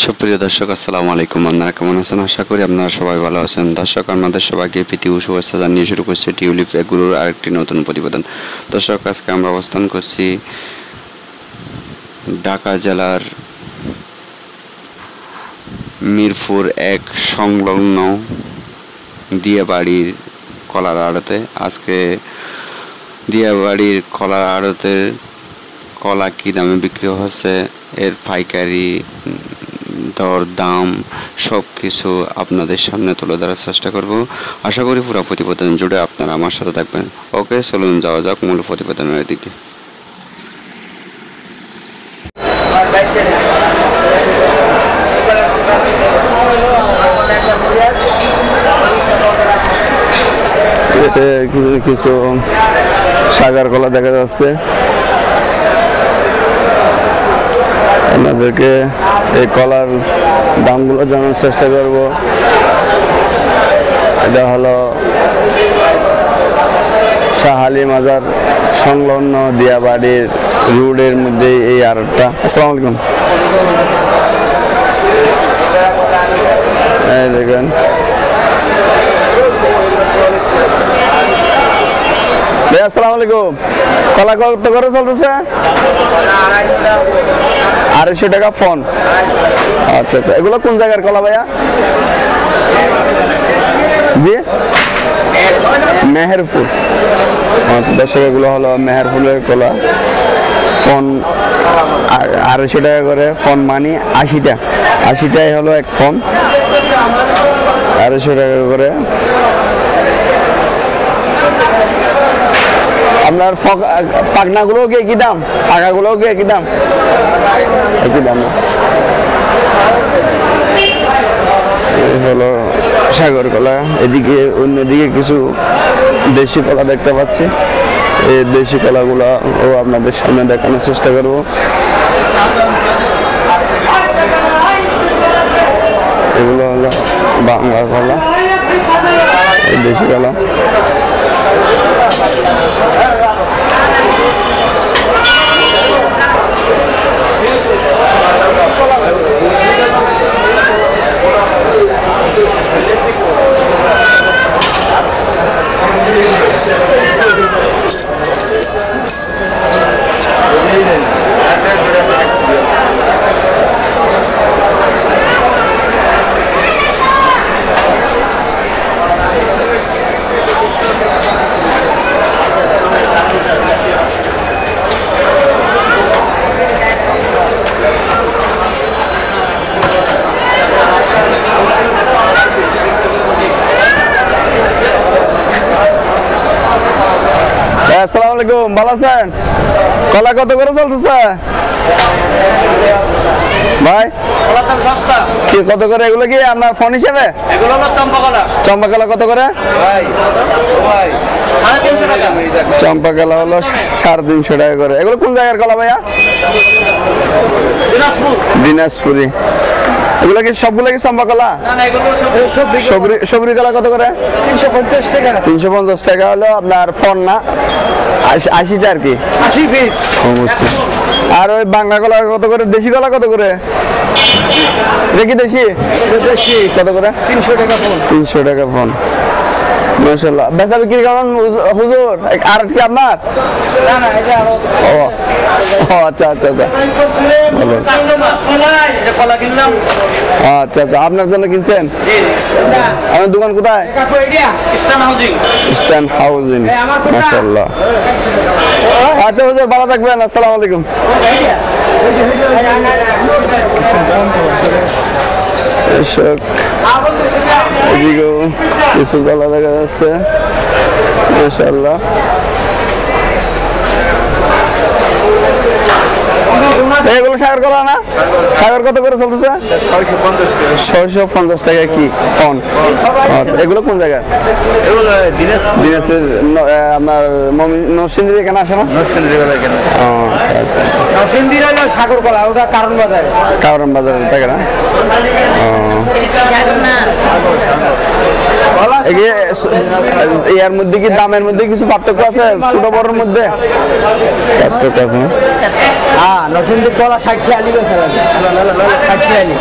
সুপ্রিয় দর্শক আসসালামু আলাইকুম। আপনারা কেমন আছেন? আশা করি আপনারা সবাই ভালো আছেন। দর্শক, আমাদের সবাইকে প্রীতি ও শুভেচ্ছা জানিয়ে শুরু করছি টিউলিপ এগুলোর আরেকটি নতুন প্রতিবেদন। দর্শক, আজকে আমরা অবস্থান করছি ঢাকা জেলার মিরপুর 1 সংলগ্ন দিয়াবাড়ির কলার আড়তে। আজকে দিয়াবাড়ির কলার আড়তের কলা কী দামে বিক্রি হচ্ছে, এর পাইকারি দর দাম সব কিছু আপনাদের সামনে তুলে ধরার চেষ্টা করব। আশা করি পুরো প্রতিবেদন জুড়ে আপনারা আমার সাথে থাকবেন। ওকে, চলুন যাওয়া যাক মূল প্রতিবেদনের দিকে। কিছু সাগর কলা দেখা যাচ্ছে। আপনাদেরকে এই কলার দামগুলো জানার চেষ্টা করব। এটা হলো শাহ আলী মাজার সংলগ্ন দিয়াবাড়ির রোডের মধ্যে এই আড়তটা। আসসালামু আলাইকুম। এই দেখেন, আসসালামু আলাইকুম। কলা কত করে চলতেছে? 250 টাকা ফোন। আচ্ছা আচ্ছা, এগুলো কোন জায়গার কলা ভাইয়া? জি, মেহেরপুর। আচ্ছা দর্শক, এগুলো হলো মেহেরপুরের কলা। ফোন 250 টাকা করে ফোন, মানে 80টা। 80টাই হলো এক ফোন, 250 টাকা করে। আপনার পাকনাগুলো কি একই দাম? পাকাগুলো কি একই দাম? একই দাম। এই হলো সাগর কলা। এদিকে অন্যদিকে কিছু দেশি কলা দেখতে পাচ্ছি। এই দেশি কলাগুলো ও আপনাদের সামনে দেখানোর চেষ্টা করব। এগুলো হলো বাংলা কলা, এই দেশি কলা। আসসালামু আলাইকুম, ভালো আছেন? কলা কত করে চলতেছে ভাই? কি কত করে? এগুলো কি আপনার ফোন হিসেবে? চম্পা কলা কত করে? চম্পা কলা হলো 350 টাকা করে। এগুলো কোন জায়গার কলা ভাইয়া? দিনাজপুরি। এগুলো কি সবগুলো কি চম্পা কলা? সবরি কলা কত করে? 350 টাকা। 350 টাকা হলো আপনার ফোন, না 80টা আর কি, 80 পিস। আর ওই বাংলা কলা কত করে? দেশি কলা কত করে? দেখি দেশি কত করে? 300 টাকা ফোন। 300 টাকা ফোন। মাশাআল্লাহ। বেচা বিক্রি কেমন হুজুর? আর কি আপনার? না না, এটা আরো। ও আচ্ছা আচ্ছা আচ্ছা, ভালো। কলা কিনলাম। আচ্ছা আচ্ছা, আপনার জন্য কিনছেন? জি। আপনার দোকান কোথায়? Eastern housing. মাশাআল্লাহ। আচ্ছা হুজুর, ভালো থাকবেন। আসসালামু আলাইকুম। এদিকেও কিছু কলা দেখা যাচ্ছে। মাশাআল্লাহ। এগুলো সাগর কলা না? সাগর কত করে চলতেছে? 650 টাকা কি ফোন? আচ্ছা, এগুলো কোন জায়গা? দিনাজপুর। আপনার নরসিংদীর এখানে আসে না? নরসিংদীর সাগর কলা, ওটা কারণ বাজার। কারণ বাজার টাকা না? এর মধ্যে কি দামের মধ্যে কিছু পার্থক্য আছে ছোট বড়র মধ্যে? পার্থক্য আছে। হ্যাঁ, নরসিংদী কলা 60-40 বেচা লাগে। 60-40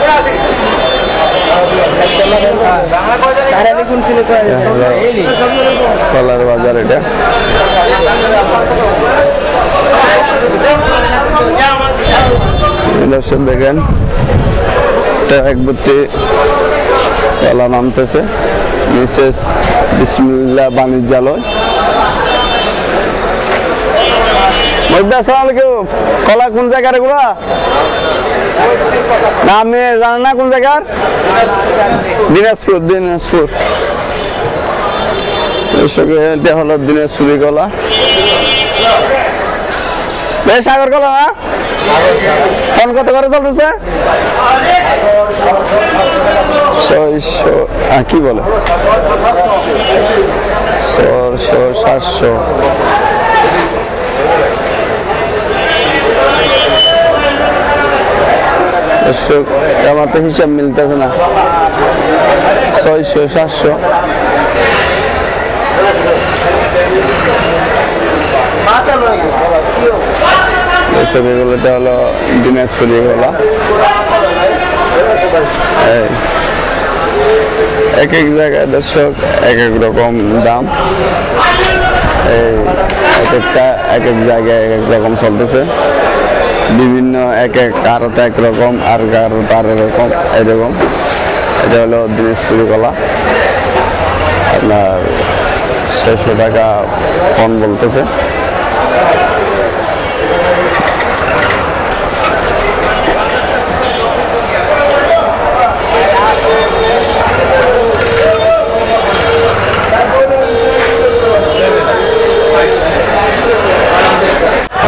কলার বাজার এটা। দর্শক দেখেন এক ব্যক্তি কলা নামতেছে, মিসেস বিসমিল্লাহ বাণিজ্যালয়। আসসালামু আলাইকুম। কলা কোন জায়গার এগুলা? না আপনি জানেন না কোন জায়গার? দিনাজপুর। দিনাজপুর এটা হলো দিনাজপুরি কলা। সাগর কলা না? ফোন কত করে চলতেছে? 600 কি বলে 600 700। আমার তো হিসাব মিলতেছে না। 600 700। এসব এগুলোটা হলো দিনাজপুরি কলা। এক এক জায়গায় দর্শক এক এক রকম দাম, এক একটা এক এক জায়গায় এক এক রকম চলতেছে। বিভিন্ন এক এক কারোতে একরকম আর কারোতে আর এরকম এরকম। এটা হলো দিনাজপুরি কলা। আপনার 600 টাকা ফোন বলতেছে।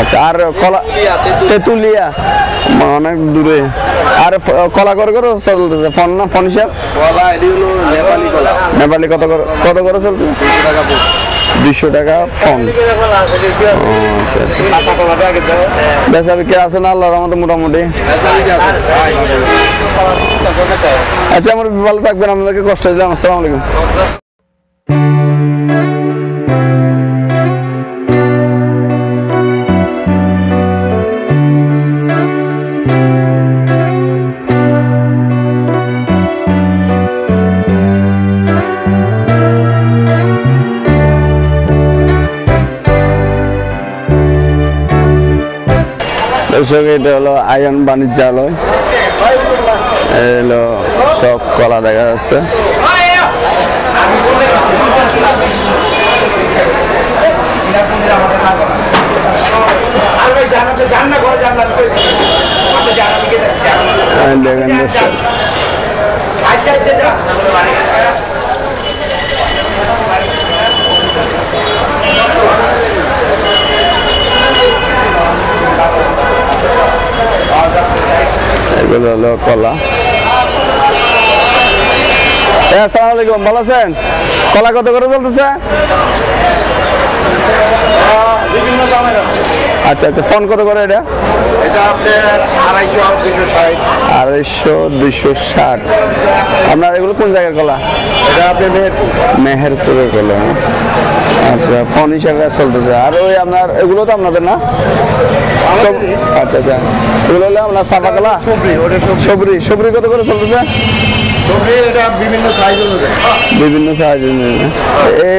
আচ্ছা, আর কলা তেঁতুলিয়া অনেক দূরে। আর কলা করে করে চলতেছে ফোন না? ফোন হিসাব নেপালি কত করে চলতেছে? 200 টাকা ফোন। আচ্ছা আচ্ছা, বেচা বিক্রি আছে না আল্লাহর রহমতে মোটামুটি? আচ্ছা, আমার ভালো থাকবেন, আপনাদেরকে কষ্ট দিলাম। আসসালামু আলাইকুম। এটা হলো আয়ন বাণিজ্যালয়। এলো সব কলা দেখা যাচ্ছে। এগুলো হলো কলা। আসসালামু আলাইকুম, ভালো আছেন? কলা কত করে চলতেছে? বিভিন্ন দামের। আচ্ছা আচ্ছা, ফোন কত করে এটা? এটা আপনার 250 260। আপনার এগুলো কোন জায়গার কলা? এটা আপনার মেহেরপুরের কলা। আচ্ছা, ফোন হিসাবে চলতেছে। আর ওই আপনার এগুলো তো আপনাদের না? আচ্ছা আচ্ছা, এগুলো হলো আপনার সাদা কলা। সবরি সবরি কত করে চলতেছে? বিভিন্ন সাইজ।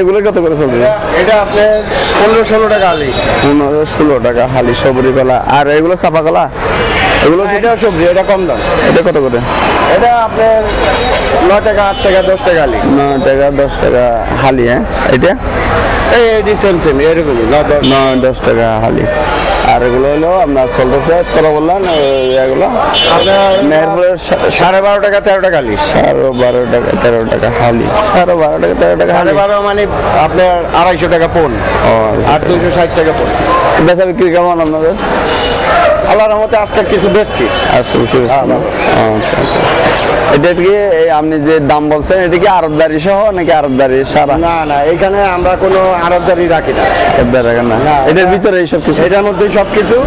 এগুলো কত করে চলতেছে? এটা আপনার 15-16 টাকা হালি। 15-16 টাকা হালি সবরি কলা। আর এগুলো চাপা কলা? এগুলো এটা সবজি, এটা কম দাম। এটা কত করে? এটা আপনার 9 টাকা 8 টাকা 10 টাকা হালি। 9 টাকা 10 টাকা হালি। হ্যাঁ, এটা সেম এরকম 9-10 টাকা হালি। আর এগুলো হলো আপনার চলতেছে কত বললেন? এগুলো আপনার মেহেরপুরের 12.5 টাকা 13 টাকা হালি। 12.5 টাকা 13 টাকা হালি। 12.5 টাকা 13 টাকা হালি। 12 মানে আপনার 250 টাকা পণ। আর 260 টাকা পণ। বেচা বিক্রি কেমন আপনাদের? আল্লাহর রহমতে আজকে কিছু বেচছি। আচ্ছা আচ্ছা, এটা কি আপনি যে দাম বলছেন এটা কি আড়তদারি সহ নাকি আড়তদারি সারা? না না, এখানে আমরা কোনো আড়তদারি রাখি না। আড়তদারি রাখেন না? এটার ভিতরে এইসব কিছু, এটার মধ্যে সবকিছু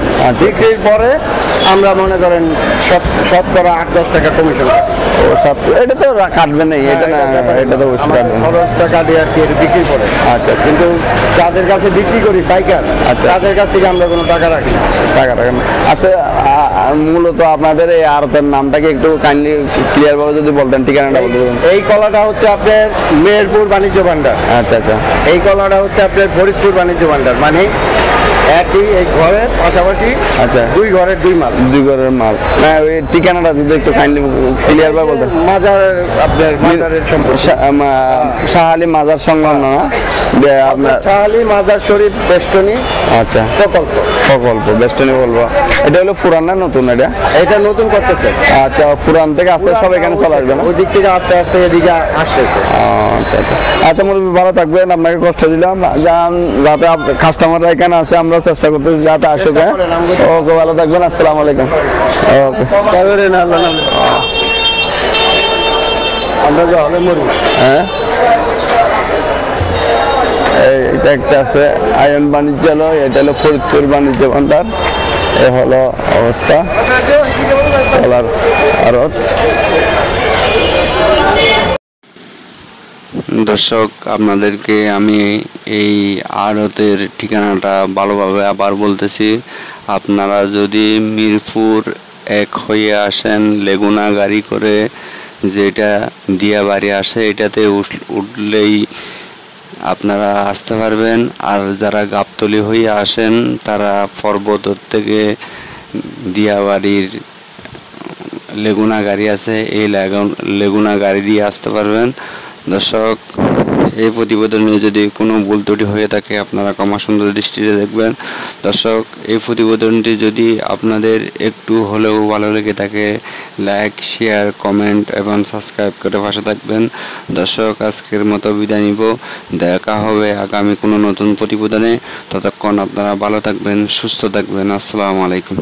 বিক্রির পরে আমরা মনে করেন শতকরা 8-10 টাকা কমিশন। ও সব এটা তো কাটবে না, এটা না, এটা তো অবশ্যই কাটবে না। খরচ টাকা দিয়ে আর কি এটা বিক্রি করে। আচ্ছা, কিন্তু যাদের কাছে বিক্রি করি পাইকার, আচ্ছা। তাদের কাছ থেকে আমরা কোনো টাকা রাখি না। টাকা রাখেন। আচ্ছা, মূলত আপনাদের এই আড়তের নামটাকে একটু কাইন্ডলি ক্লিয়ার ভাবে যদি বলতেন, ঠিকানাটা বলতে বলুন। এই কলাটা হচ্ছে আপনার মেহেরপুর বাণিজ্য ভান্ডার। আচ্ছা আচ্ছা। এই কলাটা হচ্ছে আপনার ফরিদপুর বাণিজ্য ভান্ডার, মানে একই এই ঘরের পাশাপাশি আচ্ছা। 2 ঘরের 2 মাল। 2 ঘরের মাল। না, ওই ঠিকানাটা যদি একটু কাইন্ডলি ক্লিয়ার ভাবে বলতেন। মাজার, আপনার মাজারের সম্পর্কে শাহ আলী মাজার সংলগ্ন না যে আপনার শাহালি মাজার শরীফ বেষ্টনী আচ্ছা প্রকল্প। প্রকল্প বেস্টনি বলবো। এটা হলো পুরান না নতুন? এটা নতুন করতেছে। আচ্ছা, পুরান থেকে আসতে সব এখানে চলে আসবে না? ওই দিক থেকে আস্তে আস্তে এদিকে আসতেছে। আচ্ছা আচ্ছা। আচ্ছা মুরব্বী, ভালো থাকবেন, আপনাকে কষ্ট দিলাম। যাতে কাস্টমাররা এখানে আসে, আমরা চেষ্টা করতেছি যাতে আসুক। ওকে, ভালো থাকবেন, আসসালামু আলাইকুম। ওকে, আমরা যে হলে মরি। হ্যাঁ, এটা একটা আছে আয়ন বাণিজ্যালয়, এটা হলো ফরিদপুর বাণিজ্য ভান্ডার। এ হলো অবস্থা চলার আড়ত। দর্শক, আপনাদেরকে আমি এই আড়তের ঠিকানাটা ভালোভাবে আবার বলতেছি। আপনারা যদি মিরপুর 1 হয়ে আসেন, লেগুনা গাড়ি করে যেটা দিয়াবাড়ি আসে, এটাতে উঠলেই আপনারা আসতে পারবেন। আর যারা গাবতলী হয়ে আসেন, তারা পর্বতর থেকে দিয়াবাড়ির লেগুনা গাড়ি আছে, এই লেগুনা গাড়ি দিয়ে আসতে পারবেন। দর্শক, এই প্রতিবেদনে যদি কোনো ভুল ত্রুটি হয়ে থাকে, আপনারা ক্ষমা সুন্দর দৃষ্টিতে দেখবেন। দর্শক, এই প্রতিবেদনটি যদি আপনাদের একটু হলেও ভালো লেগে থাকে, লাইক, শেয়ার, কমেন্ট এবং সাবস্ক্রাইব করে পাশে থাকবেন। দর্শক, আজকের মতো বিদায় নিব। দেখা হবে আগামী কোনো নতুন প্রতিবেদনে। ততক্ষণ আপনারা ভালো থাকবেন, সুস্থ থাকবেন। আসসালামু আলাইকুম।